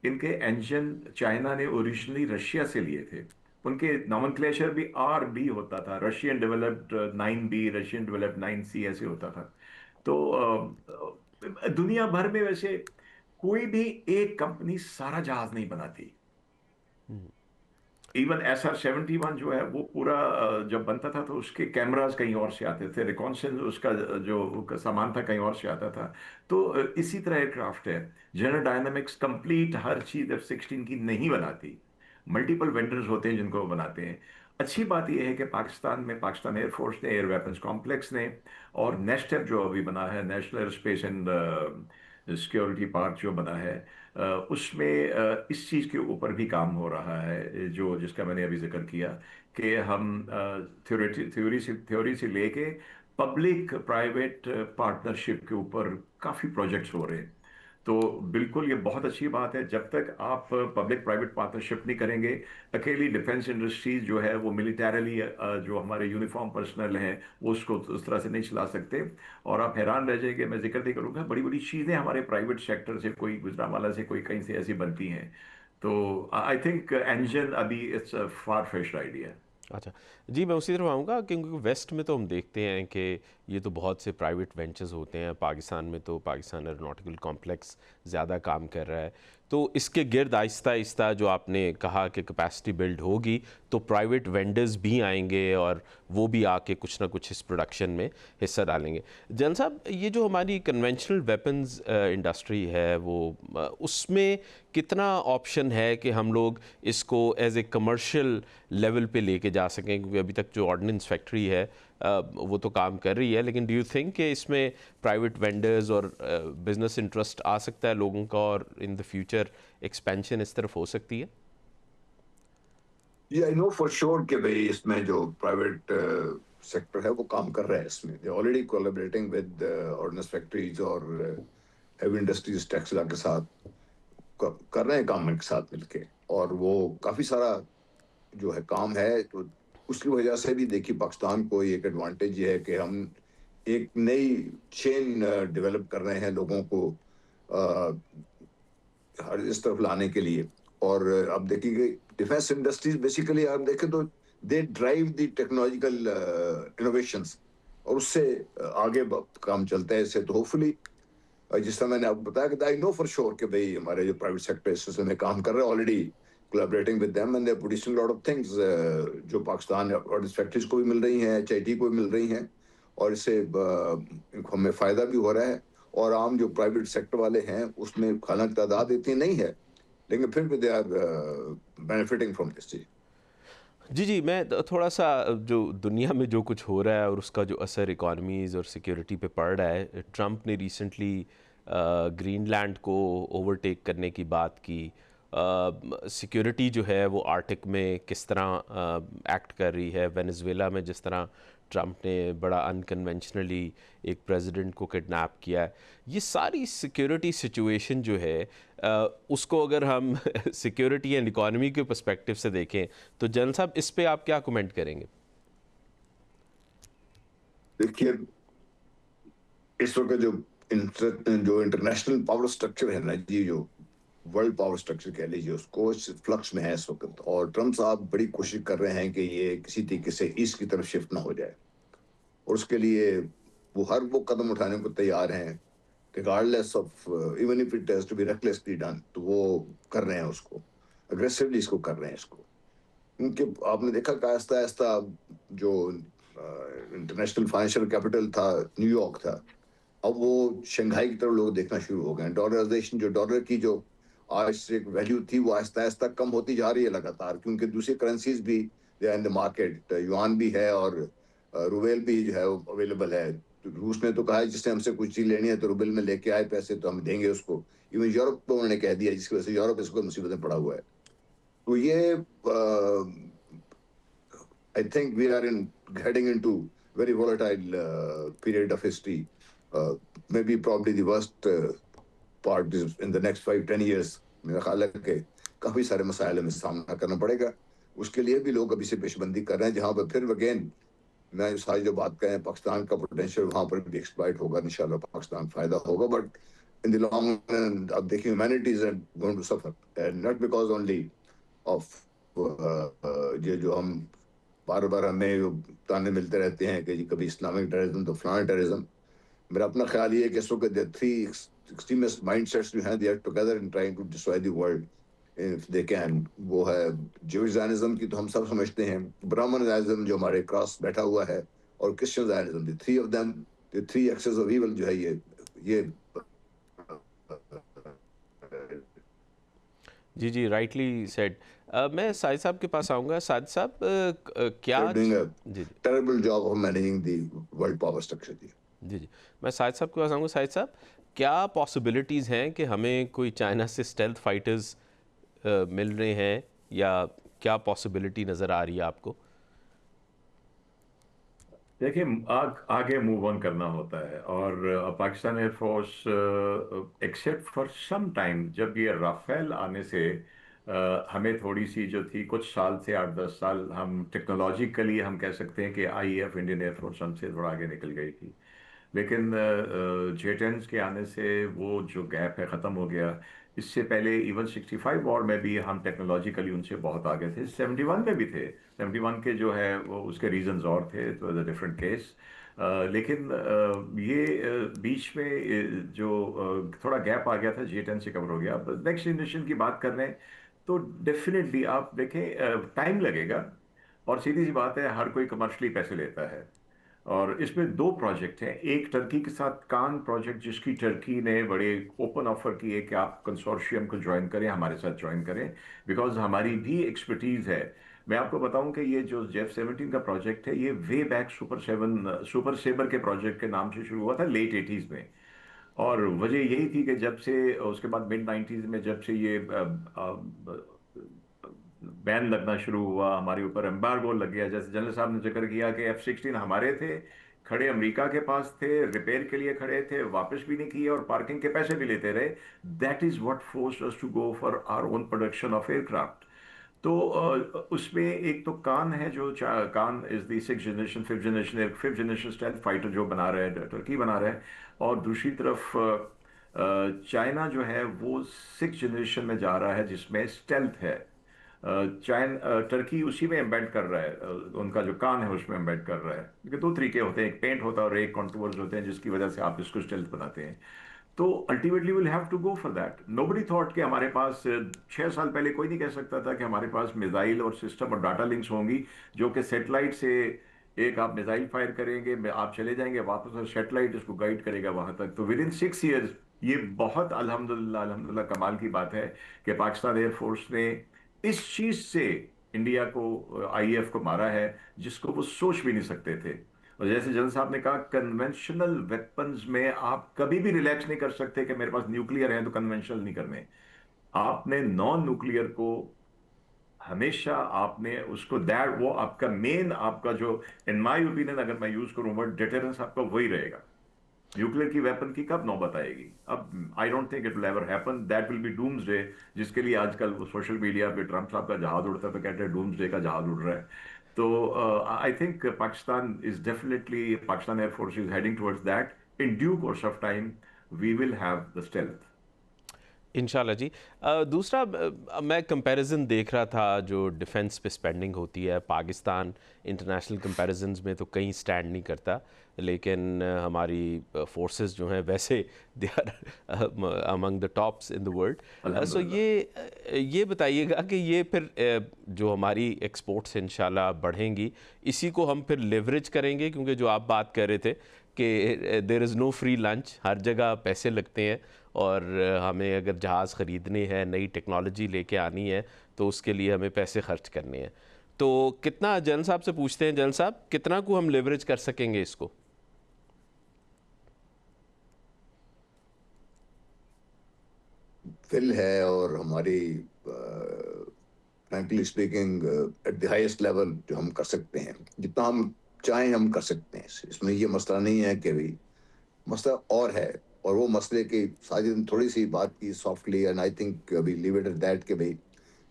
ان کے انجن چائنا نے اوریجنلی رشیا سے لیے تھے. ان کے نامنکلیچر بھی آر بی ہوتا تھا, Russian developed 9B, Russian developed 9C, ایسے ہوتا تھا. تو دنیا بھر میں ویسے کوئی بھی ایک کمپنی سارا جہاز نہیں بناتی. ایون SR-71 جو ہے وہ پورا جب بنتا تھا تو اس کے کیمراز کہیں اور سے آتے تھے, ریکانسنس اس کا جو سامان تھا کہیں اور سے آتا تھا. تو اسی طرح ایئر کرافٹ ہے. جنرل ڈائنامکس کمپلیٹ ہر چیز F-16 کی نہیں بناتی, ملٹیپل وینڈرز ہوتے ہیں جن کو وہ بناتے ہیں. اچھی بات یہ ہے کہ پاکستان میں پاکستان ایئر فورس نے, ایئر ویپنز کمپلیکس نے, اور نیسٹپ جو ابھی بنا ہے, national air space and security park جو بنا ہے, اس میں اس چیز کے اوپر بھی کام ہو رہا ہے, جو جس کا میں نے ابھی ذکر کیا کہ ہم تھیوری سے لے کے پبلک پرائیویٹ پارٹنرشپ کے اوپر کافی پروجیکٹس ہو رہے ہیں. تو بالکل یہ بہت اچھی بات ہے. جب تک آپ پبلک پرائیویٹ پارٹنرشپ نہیں کریں گے, اکیلی ڈیفنس انڈسٹریز جو ہے وہ ملیٹریلی جو ہمارے یونیفارم پرسنل ہیں وہ اس کو اس طرح سے نہیں چلا سکتے, اور آپ حیران رہ جائیں گے. میں ذکر نہیں کروں گا, بڑی بڑی چیزیں ہمارے پرائیویٹ سیکٹر سے, کوئی گجرانوالہ سے, کوئی کہیں سے ایسی بنتی ہیں. تو آئی تھنک انجن ابھی اٹس فار فیشڈ آئیڈیا. اچھا جی, میں اسی طرف آؤں گا کیونکہ ویسٹ میں تو ہم دیکھتے ہیں کہ یہ تو بہت سے پرائیویٹ وینچرز ہوتے ہیں. پاکستان میں تو پاکستان ایروناٹیکل کمپلیکس زیادہ کام کر رہا ہے, تو اس کے گرد آہستہ آہستہ جو آپ نے کہا کہ کیپیسٹی بلڈ ہوگی تو پرائیویٹ وینڈرز بھی آئیں گے اور وہ بھی آ کے کچھ نہ کچھ اس پروڈکشن میں حصہ ڈالیں گے. جن صاحب, یہ جو ہماری کنونشنل ویپنز انڈسٹری ہے وہ اس میں کتنا آپشن ہے کہ ہم لوگ اس کو ایز اے کمرشل لیول پہ لے کے جا سکیں, کیونکہ ابھی تک جو آرڈننس فیکٹری ہے وہ تو کام کر رہی ہے, لیکن ڈو یو تھنک کہ اس میں پرائیویٹ وینڈرز اور بزنس انٹرسٹ آ سکتا ہے لوگوں کا, اور ان دا فیوچر ایکسپینشن اس طرف ہو سکتی ہے؟ یہ آئی نو فار شیور کہ بھائی اس میں جو پرائیویٹ سیکٹر ہے وہ کام کر رہا ہے. اس میں they already collaborating with ordnance factories اور ہیوی انڈسٹریز ٹیکسلا کے ساتھ کر رہے ہیں کام کے ساتھ مل کے, اور وہ کافی سارا جو ہے کام ہے. تو اس کی وجہ سے بھی دیکھیے پاکستان کو ایک ایڈوانٹیج یہ ہے کہ ہم ایک نئی چین ڈیولپ کر رہے ہیں لوگوں کو ہر اس طرف لانے کے لیے. اور اب دیکھیں گے ڈیفینس انڈسٹریز بیسیکلی آپ دیکھیں تو they drive the technological innovations, اور اس سے آگے کام چلتا ہے. اس سے تو ہوپفلی جس طرح میں نے آپ کو بتایا کہ آئی نو فار شیور کہ بھائی ہمارے جو پرائیویٹ سیکٹر اس میں کام کر رہے ہیں already collaborating with them and they're producing a lot of things جو پاکستان اور فیکٹریز کو بھی مل رہی ہیں, HIT کو بھی مل رہی ہیں, اور اس سے ہمیں فائدہ بھی ہو رہا ہے. اور عام جو پرائیویٹ سیکٹر والے ہیں اس میں حالانکہ تعداد اتنی نہیں ہے, لیکن پھر بھی they are benefiting from this. جی, میں تھوڑا سا جو دنیا میں جو کچھ ہو رہا ہے اور اس کا جو اثر اکانومیز اور سیکیورٹی پہ پڑ رہا ہے, ٹرمپ نے ریسنٹلی گرین لینڈ کو اوورٹیک کرنے کی بات کی. سیکیورٹی جو ہے وہ آرٹک میں کس طرح ایکٹ کر رہی ہے, وینزویلا میں جس طرح ٹرمپ نے بڑا انکنونشنلی ایک پریزیڈنٹ کو کڈنیپ کیا ہے, یہ ساری سیکیورٹی سچویشن جو ہے اس کو اگر ہم سیکیورٹی اینڈ اکانومی کے پرسپیکٹیو سے دیکھیں تو جنرل صاحب اس پہ آپ کیا کومنٹ کریں گے؟ دیکھیے اس وقت جو انٹرنیشنل پاور سٹرکچر ہے نا جی, جو ورلڈ پاور سٹرکچر کہہ لیجیے اس کو, فلکس میں ہے اس وقت. اور ٹرمپ صاحب بڑی کوشش کر رہے ہیں کہ یہ کسی طریقے سے ایسٹ کی طرف شفٹ نہ ہو جائے, اور اس کے لیے وہ ہر وہ قدم اٹھانے کو تیار ہیں regardless of even if it has to be recklessly done, تو وہ کر رہے ہیں اس کو aggressively, اس کو کر رہے ہیں اس کو. کیونکہ آپ نے دیکھا کہ آہستہ آہستہ جو انٹرنیشنل فائنینشیل کیپٹل تھا نیو یارک تھا, اب وہ شنگھائی کی طرف لوگ دیکھنا شروع ہو گئے ہیں. ڈالرائزیشن, جو ڈالر کی جو آج سے ایک ویلیو تھی وہ آہستہ آہستہ کم ہوتی جا رہی ہے لگاتار, کیونکہ دوسری کرنسیز بھی ان دا مارکیٹ, یوان بھی ہے اور رویل بھی جو ہے اویلیبل ہے. روس نے تو کہا ہے جس نے ہم سے کچھ چیز لینی ہے تو روبل میں لے کے آئے پیسے تو ہم دیں گے اس کو. ایون یورپ کو انہوں نے کہہ دیا، جس کی وجہ سے یورپ اس کو مصیبت میں پڑا ہوا ہے. تو یہ I think we are heading into very volatile period of history. Maybe probably the worst part is in the next 5-10 years. میرا خیال ہے کہ کافی سارے مسائل ہمیں سامنا کرنا پڑے گا. اس کے لیے بھی لوگ ابھی سے پیش بندی کر رہے ہیں، جہاں پہ پھر اگین میں ساری جو بات کہیں پاکستان کا پوٹینشیل وہاں پر بھی ایکسپلائٹ ہوگا. انشاءاللہ پاکستان فائدہ ہوگا، but in the long run اب دیکھیں humanities are going to suffer, not because only of یہ جو ہم بار بار ہمیں تانے ملتے رہتے ہیں کہ جی کبھی اسلامک ٹیررزم تو فلاں ٹیررزم. میرا اپنا خیال یہ ہے کہ اس وقت تھری ایکسٹریمسٹ مائنڈ سیٹس جو ہیں they are together in trying to destroy the world if they can. وہ ہے جوئش زائنزم کی تو ہم سب سمجھتے ہیں، برہمن زائنزم جو ہمارے کراس بیٹھا ہوا ہے، اور Christian Zionism, the three of them, the three axes of evil جو ہے یہ جی رائٹلی سیڈ. میں ساجد صاحب کے پاس آؤں گا. ساجد صاحب کیا ڈوئنگ اے جی terrible job of managing the world power structure. جی میں ساجد صاحب کے پاس آؤں گا. ساجد صاحب کیا پاسبلٹیز ہیں کہ ہمیں کوئی چائنا سے اسٹیلتھ فائٹرز مل رہے ہیں، یا کیا پاسبلٹی نظر آ رہی ہے آپ کو؟ دیکھیں آگے موو آن کرنا ہوتا ہے، اور Pakistan Air force except for some time, جب یہ رافیل آنے سے ہمیں تھوڑی سی جو تھی کچھ سال سے 8-10 سال ہم ٹیکنالوجیکلی ہم کہہ سکتے ہیں کہ if Indian Air Force ہم سے تھوڑا آگے نکل گئی تھی. لیکن J-10s کے آنے سے وہ جو گیپ ہے ختم ہو گیا. اس سے پہلے ایون 65 وار میں بھی ہم ٹیکنالوجیکلی ان سے بہت آگے تھے، 71 میں بھی تھے. 71 کے جو ہے وہ اس کے ریزنز اور تھے، it was a different case. لیکن یہ بیچ میں جو تھوڑا گیپ آ گیا تھا J-10 سے کور ہو گیا. اب نیکسٹ جنریشن کی بات کر رہے ہیں تو ڈیفینیٹلی آپ دیکھیں ٹائم لگے گا، اور سیدھی سی بات ہے ہر کوئی کمرشلی پیسے لیتا ہے. اور اس میں 2 پروجیکٹ ہیں، ایک ٹرکی کے ساتھ کان پروجیکٹ جس کی ٹرکی نے بڑے اوپن آفر کی ہے کہ آپ کنسورشیم کو جوائن کریں، ہمارے ساتھ جوائن کریں، بیکاز ہماری بھی ایکسپرٹیز ہے. میں آپ کو بتاؤں کہ یہ جو F-17 کا پروجیکٹ ہے یہ وے بیک سپر سیبر کے پروجیکٹ کے نام سے شروع ہوا تھا لیٹ 80s میں. اور وجہ یہی تھی کہ جب سے اس کے بعد مڈ 90s میں جب سے یہ بین لگنا شروع ہوا، ہمارے اوپر ایمبارگو لگ گیا. جیسے جنرل صاحب نے ذکر کیا کہ F-16 ہمارے تھے، کھڑے امریکہ کے پاس تھے، ریپیئر کے لیے کھڑے تھے، واپس بھی نہیں کیے اور پارکنگ کے پیسے بھی لیتے رہے. That is what forced us to go for our own production of aircraft. تو اس میں ایک تو کان ہے، جو Kaan is the 6th generation 5th generation stealth fighter جو بنا رہا ہے، ٹرکی بنا رہا ہے. اور دوسری طرف چائنا جو ہے وہ 6th جنریشن میں جا رہا ہے جس میں اسٹیلتھ ہے. ٹرکی اسی میں امبیڈ کر رہا ہے، ان کا جو کان ہے اس میں امبیڈ کر رہا ہے. کیونکہ 2 طریقے ہوتے ہیں، ایک پینٹ ہوتا ہے اور ایک کنٹورز ہوتے ہیں جس کی وجہ سے آپ اس کو اسٹیلتھ بناتے ہیں. تو ultimately will have to go for that. Nobody thought کہ ہمارے پاس 6 سال پہلے کوئی نہیں کہہ سکتا تھا کہ ہمارے پاس میزائل اور سسٹم اور ڈاٹا لنکس ہوں گی جو کہ سیٹلائٹ سے ایک آپ میزائل فائر کریں گے، آپ چلے جائیں گے واپس، اور سیٹلائٹ اس کو گائیڈ کرے گا وہاں تک. تو ود ان 6 ایئرز یہ بہت الحمدللہ کمال کی بات ہے کہ پاکستان ایئر فورس نے اس چیز سے انڈیا کو آئی ایف کو مارا ہے جس کو وہ سوچ بھی نہیں سکتے تھے. اور جیسے جنرل صاحب نے کہا کنونشنل ویپنز میں آپ کبھی بھی ریلیکس نہیں کر سکتے کہ میرے پاس نیوکلیئر ہیں تو کنونشنل نہیں کرنے. آپ نے نان نیوکلیئر کو ہمیشہ آپ نے اس کو وہ آپ کا مین، آپ کا جو ان مائی اوپینین اگر میں یوز کروں ورڈ ڈیٹرنس، آپ کا وہی رہے گا. نیوکلیئر کی ویپن کی کب نوبت آئے گی؟ اب I don't think it will ever happen. That will be doomsday, جس کے لیے آج کل وہ سوشل میڈیا پہ ٹرمپ صاحب کا جہاز اڑتا ہے تو کہتے ہیں ڈومز ڈے کا جہاز اڑ رہا ہے. تو I think Pakistan is definitely, Pakistan Air Force is heading towards that. In due course of time we will have the stealth. انشاءاللہ جی. دوسرا میں کمپیریزن دیکھ رہا تھا جو ڈیفنس پہ اسپینڈنگ ہوتی ہے. پاکستان انٹرنیشنل کمپیریزنز میں تو کہیں اسٹینڈ نہیں کرتا، لیکن ہماری فورسز جو ہیں ویسے they are among the tops in the world. So یہ بتائیے گا کہ یہ پھر جو ہماری ایکسپورٹس انشاءاللہ بڑھیں گی، اسی کو ہم پھر لیوریج کریں گے، کیونکہ جو آپ بات کر رہے تھے کہ دیر از نو فری لنچ، ہر جگہ پیسے لگتے ہیں، اور ہمیں اگر جہاز خریدنے ہے، نئی ٹیکنالوجی لے کے آنی ہے تو اس کے لیے ہمیں پیسے خرچ کرنے ہیں. تو کتنا، جنرل صاحب سے پوچھتے ہیں، جنرل صاحب کتنا کو ہم لیوریج کر سکیں گے اس کو؟ فل ہے اور ہماری frankly speaking at the highest level جو ہم کر سکتے ہیں، جتنا ہم چاہیں ہم کر سکتے ہیں. اس میں یہ مسئلہ نہیں ہے کہ بھائی مسئلہ اور ہے، اور وہ مسئلے کی ساجد نے تھوڑی سی بات کی سافٹلی، اینڈ آئی تھنک ابھی لیو اٹ ایٹ دیٹ کہ بھائی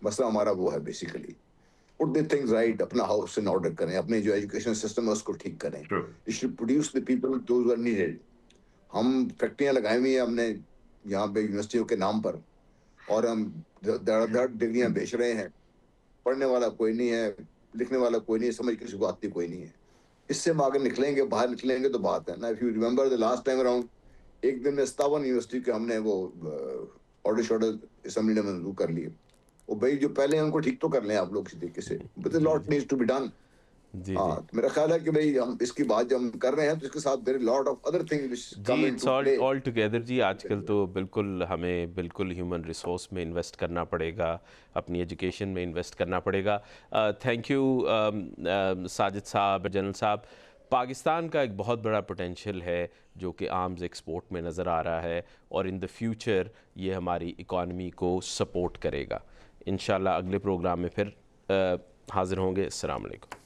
مسئلہ ہمارا وہ ہے basically put the things right, اپنا ہاؤس ان آرڈر کریں، اپنے جو ایجوکیشن سسٹم ہے اس کو ٹھیک کریں. True. You should produce the people those are needed. ہم فیکٹریاں لگائی ہوئی ہیں ہم نے یہاں پہ یونیورسٹیوں کے نام پر، اور ہم دھڑ ڈگریاں بیچ رہے ہیں. پڑھنے والا کوئی نہیں ہے، لکھنے والا کوئی نہیں ہے، سمجھ کسی کو آتی کوئی نہیں ہے. اس سے ہم آگے نکلیں گے، باہر نکلیں گے تو بات ہے نا. If you remember the last time around, ایک دن میں 57 یونیورسٹی کے ہم نے وہ آرڈر اسمبلی نے منظور کر لیے. وہ بھائی جو پہلے ہیں ان کو ٹھیک تو کر لیں آپ لوگ کسی طریقے سے، but a lot needs to be done. جی ہاں، تو میرا خیال ہے کہ بھائی ہم اس کی بات جب ہم کر رہے ہیں تو اس کے ساتھ there are lot of other things which come جی، into it's play. All together. جی آج کل تو بالکل ہمیں بالکل ہیومن ریسورس میں انویسٹ کرنا پڑے گا، اپنی ایجوکیشن میں انویسٹ کرنا پڑے گا. تھینک یو ساجد صاحب، جنرل صاحب. پاکستان کا ایک بہت بڑا پوٹینشیل ہے جو کہ آرمز ایکسپورٹ میں نظر آ رہا ہے، اور ان دا فیوچر یہ ہماری اکانومی کو سپورٹ کرے گا. انشاءاللہ اگلے پروگرام میں پھر حاضر ہوں گے. السلام علیکم.